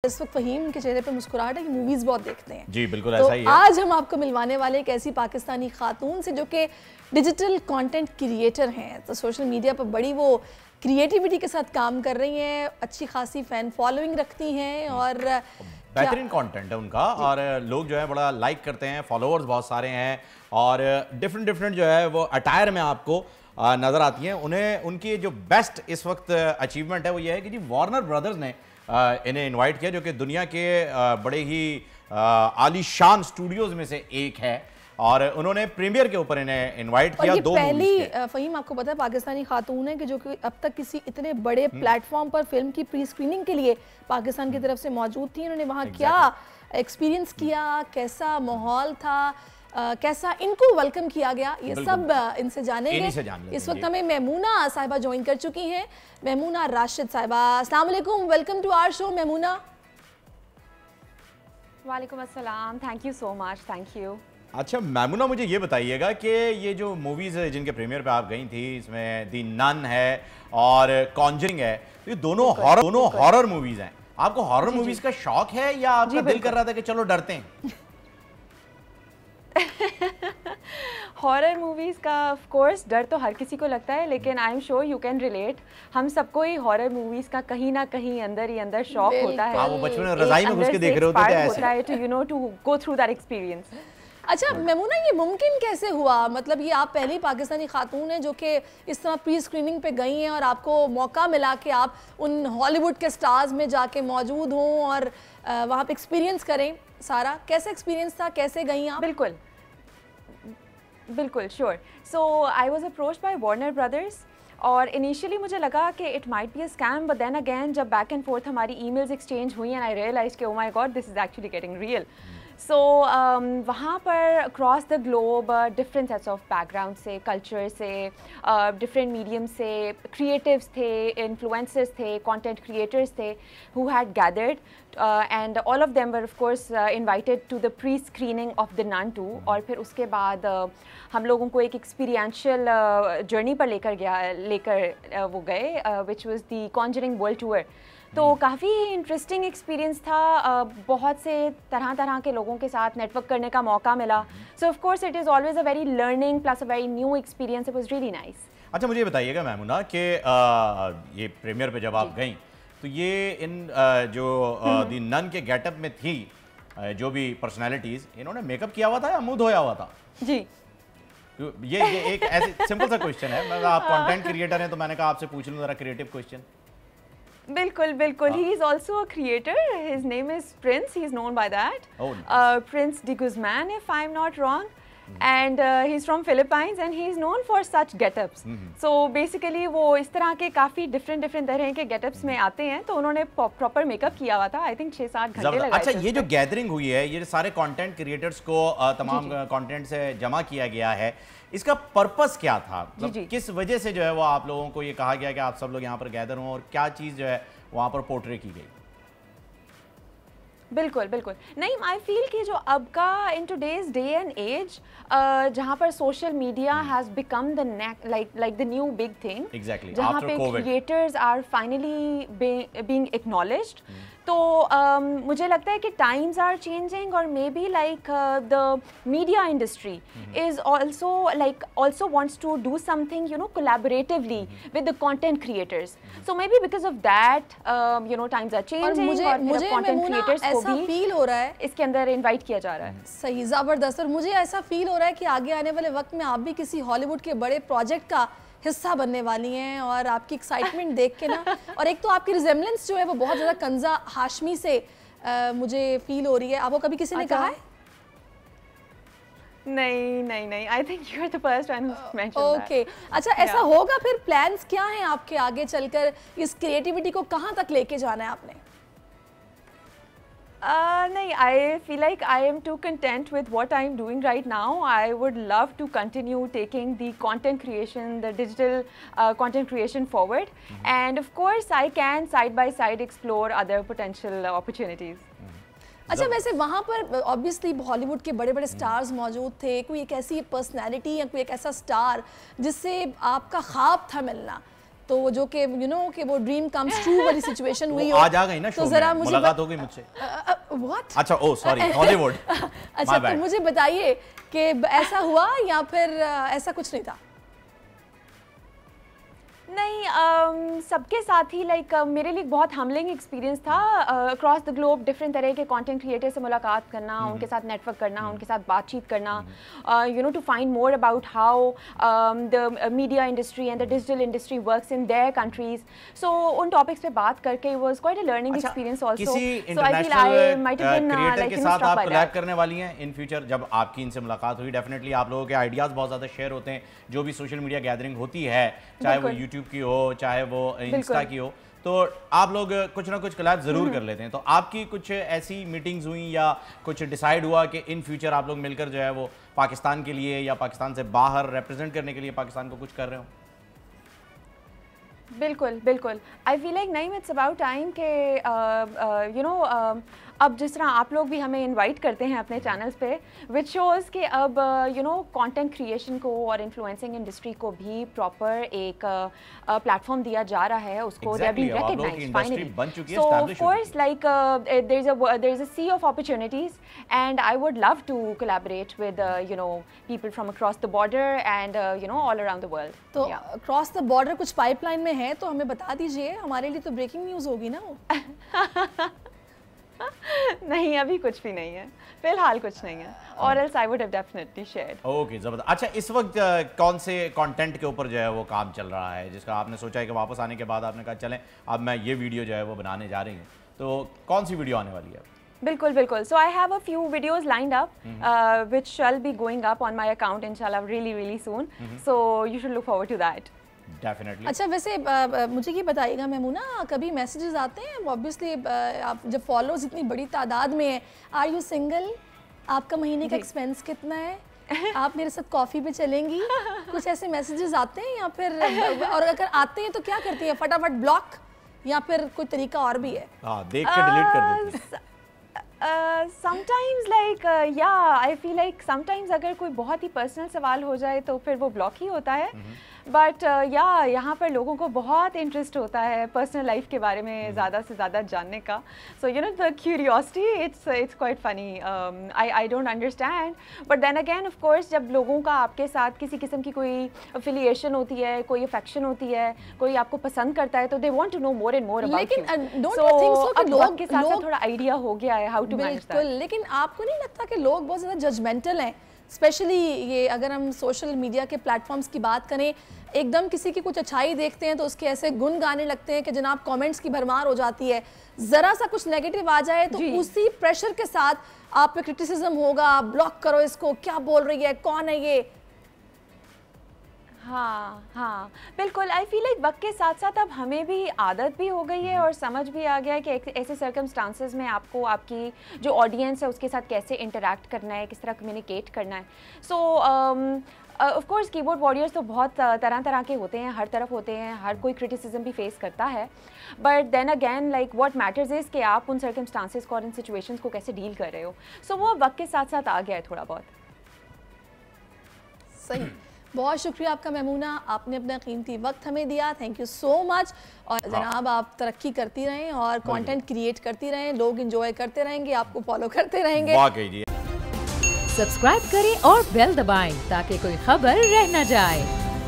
इस वक्त फ़हीम के चेहरे पे मुस्कुराहट है कि मूवीज़ बहुत देखते हैं। जी बिल्कुल तो ऐसा ही है। आज हम आपको मिलवाने वाले एक ऐसी पाकिस्तानी खातून से जो कि डिजिटल कंटेंट क्रिएटर हैं, तो सोशल मीडिया पर बड़ी वो क्रिएटिविटी के साथ काम कर रही हैं, अच्छी खासी फ़ैन फॉलोइंग रखती हैं और बेहतरीन कंटेंट है उनका और लोग जो है बड़ा लाइक करते हैं, फॉलोअर्स बहुत सारे हैं और डिफरेंट जो है वो अटायर में आपको नज़र आती हैं। उन्हें उनकी जो बेस्ट इस वक्त अचीवमेंट है वो ये है कि जी वार्नर ब्रदर्स ने इन्हें इनवाइट किया, जो कि दुनिया के बड़े ही आलीशान स्टूडियोज में से एक है और उन्होंने प्रीमियर के ऊपर इन्हें इनवाइट किया। ये पहली फ़हीम आपको पता है पाकिस्तानी खातून है कि जो कि अब तक किसी इतने बड़े प्लेटफॉर्म पर फिल्म की प्री स्क्रीनिंग के लिए पाकिस्तान की तरफ से मौजूद थी। उन्होंने वहाँ क्या एक्सपीरियंस किया, कैसा माहौल था, कैसा इनको वेलकम किया गया, ये सब इनसे जानेंगे। इस वक्त हमें मेमूना साहिबा ज्वाइन कर चुकी हैं, मेमूना राशिद साहिबा। अस्सलाम वालेकुम, welcome to our show Memuna. वालेकुम अस्सलाम, thank you so much, thank you. अच्छा मेमूना, मुझे ये बताइएगा कि ये जो मूवीज़ है जिनके प्रीमियर पे आप गई थी, इसमें दी नन है और कॉन्जरिंग है, ये दोनों हॉरर मूवीज़ हैं। आपको हॉरर मूवीज़ का शौक है या आपका दिल कर रहा था कि चलो डरते हैं? हॉरर मूवीज़ का ऑफ कोर्स डर तो हर किसी को लगता है, लेकिन I am sure you can relate. हम सबको ही हॉरर मूवीज़ का कहीं ना कहीं अंदर ही अंदर शौक होता है। वो बचपन में रज़ाई में घुस के देख रहे होते थे ऐसे, होता है to you know to go through that experience. अच्छा मेमूना, ये मुमकिन कैसे हुआ? मतलब ये आप पहली पाकिस्तानी खातून हैं जो कि इस तरह प्री स्क्रीनिंग पे गई हैं और आपको मौका मिला कि आप उन हॉलीवुड के स्टार्स में जाके मौजूद हों और वहाँ पे एक्सपीरियंस करें सारा। कैसा एक्सपीरियंस था, कैसे गई आप? बिल्कुल sure. So I was approached by Warner Brothers और इनिशियली मुझे लगा कि it might be a scam, but then again जब बैक एंड फोर्थ हमारी ईमेल्स एक्सचेंज हुई एंड आई रियलाइज कि oh my god this is actually getting real. So वहाँ पर across the globe different sets of background से, culture से, different medium से, creatives थे, इन्फ्लुएंसर्स थे, कंटेंट क्रिएटर्स थे who had gathered and all of them were of course invited to the pre screening of the nun 2। और फिर उसके बाद हम लोगों को एक एक्सपीरियंशियल जर्नी पर लेकर वो गए which was the Conjuring world tour. तो काफ़ी इंटरेस्टिंग एक्सपीरियंस था, बहुत से तरह के लोगों के साथ नेटवर्क करने का मौका मिला। सो of course it is always a very learning plus a very new experience. It was really nice. अच्छा मुझे बताइएगा मेमूना कि ये प्रीमियर पे जब आप गई तो ये इन जो दी नन के गेटअप में थी जो भी पर्सनैलिटीज़, इन्होंने मेकअप किया हुआ था या मुँह धोया हुआ था? जी ये एक ऐसे सिंपल सा क्वेश्चन है, मतलब आप कंटेंट क्रिएटर हैं तो मैंने कहा आपसे पूछ लूँ ज़रा क्रिएटिव क्वेश्चन। बिल्कुल he is also a creator, his name is Prince, he is known by that, Prince D Guzman if I am not wrong, and he's from Philippines and he's known for such get-ups. So basically वो इस तरह के काफ़ी different तरह के get-ups में आते हैं, तो उन्होंने प्रॉपर मेकअप किया हुआ था। आई थिंक 6-7 घंटे लगाए। अच्छा ये जो गैदरिंग हुई है, ये सारे कंटेंट क्रिएटर्स को तमाम कंटेंट से जमा किया गया है, इसका पर्पस क्या था? मतलब किस वजह से जो है वो आप लोगों को ये कहा गया कि आप सब लोग यहाँ पर गैदर हों और क्या चीज़ जो है वहाँ पर पोर्ट्रे की गई? बिल्कुल नहीं, आई फील कि जो अब का in today's day and age जहाँ पर social media has become the like the new big thing, जहाँ पे creators are finally being acknowledged. तो मुझे लगता है कि टाइम्स आर चेंजिंग और maybe like the media industry is also wants to do something you know collaboratively with the content creators. So maybe because of that you know times are changing और content creators को भी feel हो रहा है इसके अंदर invite किया जा रहा है। सही, ज़बरदस्त। और मुझे ऐसा फील हो रहा है कि आगे आने वाले वक्त में आप भी किसी हॉलीवुड के बड़े प्रोजेक्ट का हिस्सा बनने वाली हैं और आपकी एक्साइटमेंट देख के ना, और एक तो आपकी रिजेम्बलेंस जो है वो बहुत ज़्यादा कंजा हाशमी से मुझे फील हो रही है। आपको कभी किसी ने कहा है? नहीं, I think you are the first one who mentioned that. Okay, अच्छा ऐसा होगा फिर प्लान्स क्या हैं आपके आगे चलकर? इस क्रिएटिविटी को कहाँ तक लेके जाना है आपने? नहीं, I feel like I am too content with what I am doing right now. I would love to continue taking the content creation, the digital content creation forward. And of course, I can side by side explore other potential opportunities. अच्छा वैसे वहाँ पर obviously Hollywood के बड़े बड़े stars मौजूद थे, कोई एक ऐसी पर्सनैलिटी या कोई एक ऐसा स्टार जिससे आपका ख्वाब था मिलना, तो वो जो कि कि वो ड्रीम कम्स ट्रू वाली सिचुएशन हुई हो। आज आ गई ना शो तो जरा में, मुझे मुलाकात हो गई मुझसे। व्हाट? अच्छा, ओ सॉरी, हॉलीवुड। अच्छा, तो मुझे बताइए कि ऐसा हुआ या फिर ऐसा कुछ नहीं था? नहीं, सबके साथ ही लाइक मेरे लिए बहुत हम्बलिंग एक्सपीरियंस था। अक्रॉस द ग्लोब डिफरेंट तरह के कंटेंट क्रिएटर से मुलाकात करना, उनके साथ नेटवर्क करना, उनके साथ बातचीत करना, to find more about how the media industry and the digital industry works in their countries. So उन टॉपिक्स पे बात करके was quite a learning experience also. किसी इंटरनेशनल क्रिएटर के साथ आप कोलैब करने वाली हैं इन फ्यूचर? जब आपकी इनसे मुलाकात हुई, डेफिनेटली आप लोगों के आइडियाज बहुत ज़्यादा शेयर होते हैं, जो भी सोशल मीडिया गैदरिंग होती है, चाहे वो यूट्यूब की हो, चाहे वो इंस्टा की हो, तो आप लोग कुछ ना कुछ कोलैब जरूर कर लेते हैं। तो आपकी कुछ ऐसी मीटिंग्स हुई या कुछ डिसाइड हुआ कि इन फ्यूचर आप लोग मिलकर जो है वो पाकिस्तान के लिए या पाकिस्तान से बाहर रिप्रेजेंट करने के लिए पाकिस्तान को कुछ कर रहे हो? बिल्कुल बिल्कुल। आई फील लाइक नहीं, इट्स अबाउट टाइम के अब जिस तरह आप लोग भी हमें इनवाइट करते हैं अपने चैनल्स पे, विच शोज़ कि अब कंटेंट क्रिएशन को और इन्फ्लुएंसिंग इंडस्ट्री को भी प्रॉपर एक प्लेटफॉर्म दिया जा रहा है, उसको they are being recognised finally. So of course like there is a sea of opportunities and I would love to collaborate with people from across the border and all around the world. तो across the border कुछ pipeline में है तो हमें बता दीजिए, हमारे लिए तो ब्रेकिंग न्यूज़ होगी ना वो। नहीं, अभी कुछ भी नहीं है, फिलहाल कुछ नहीं है, और else I would have definitely shared. Okay, जबरदस्त। अच्छा, इस वक्त कौन से कंटेंट के ऊपर जो है वो काम चल रहा है जिसका आपने सोचा है कि वापस आने के बाद आपने कहा चलें अब मैं ये वीडियो जो है वो बनाने जा रही हूँ, तो कौन सी वीडियो आने वाली है? बिल्कुल बिल्कुल। So I have a few videos lined up which shall be going up on my account इंशाल्लाह really soon, so you should look forward to that. Definitely. अच्छा, वैसे मुझे ये बताइएगा मेमूना, कभी मैसेजेस आते हैं ऑब्वियसली आप जब फॉलोअर्स इतनी बड़ी तादाद में है, आर यू सिंगल, आपका महीने का एक्सपेंस कितना है, आप मेरे साथ कॉफ़ी पे चलेंगी, कुछ ऐसे मैसेजेस आते हैं या फिर और अगर आते हैं तो क्या करती हैं, फटाफट ब्लॉक या फिर कोई तरीका और भी है? हाँ, देख के डिलीट कर देती हैं। sometimes like yeah, I feel like sometimes अगर कोई बहुत ही पर्सनल सवाल हो जाए तो फिर वो ब्लॉक ही होता है, बट यहाँ पर लोगों को बहुत इंटरेस्ट होता है पर्सनल लाइफ के बारे में ज़्यादा से ज़्यादा जानने का। So the curiosity it's quite funny. I don't understand, but then again of course जब लोगों का आपके साथ किसी किस्म की कोई अफिलिएशन होती है, कोई अफेक्शन होती है, कोई आपको पसंद करता है, तो they want to know more and more about you. अब लोग के साथ थोड़ा आइडिया हो गया है हाउ टू मैनेज दैट। लेकिन आपको नहीं लगता कि लोग बहुत ज़्यादा जजमेंटल हैं, स्पेशली ये अगर हम सोशल मीडिया के प्लेटफॉर्म्स की बात करें, एकदम किसी की कुछ अच्छाई देखते हैं तो उसके ऐसे गुण गाने लगते हैं कि जनाब कमेंट्स की भरमार हो जाती है, ज़रा सा कुछ नेगेटिव आ जाए तो उसी प्रेशर के साथ आप पे क्रिटिसिज्म होगा, ब्लॉक करो इसको, क्या बोल रही है, कौन है ये। हाँ बिल्कुल। आई फील लाइक वक्त के साथ साथ अब हमें भी आदत भी हो गई है और समझ भी आ गया है कि ऐसे सर्कमस्टांसेस में आपको आपकी जो ऑडियंस है उसके साथ कैसे इंटरैक्ट करना है, किस तरह कम्युनिकेट करना है। सो ऑफ कोर्स कीबोर्ड वॉरियर्स तो बहुत तरह तरह के होते हैं, हर तरफ होते हैं, हर कोई क्रिटिसिज्म भी फेस करता है, but then again like what matters is कि आप उन सर्कमस्टांसेस को और इन सिचुएशंस को कैसे डील कर रहे हो। सो वो वक्त के साथ साथ आ गया है थोड़ा बहुत। सही, बहुत शुक्रिया आपका मेमूना, आपने अपना कीमती वक्त हमें दिया, थैंक यू सो मच। और जनाब आप तरक्की करती रहें और कंटेंट क्रिएट करती रहें, लोग एंजॉय करते रहेंगे, आपको फॉलो करते रहेंगे। सब्सक्राइब करें और बेल दबाएं ताकि कोई खबर रह न जाए।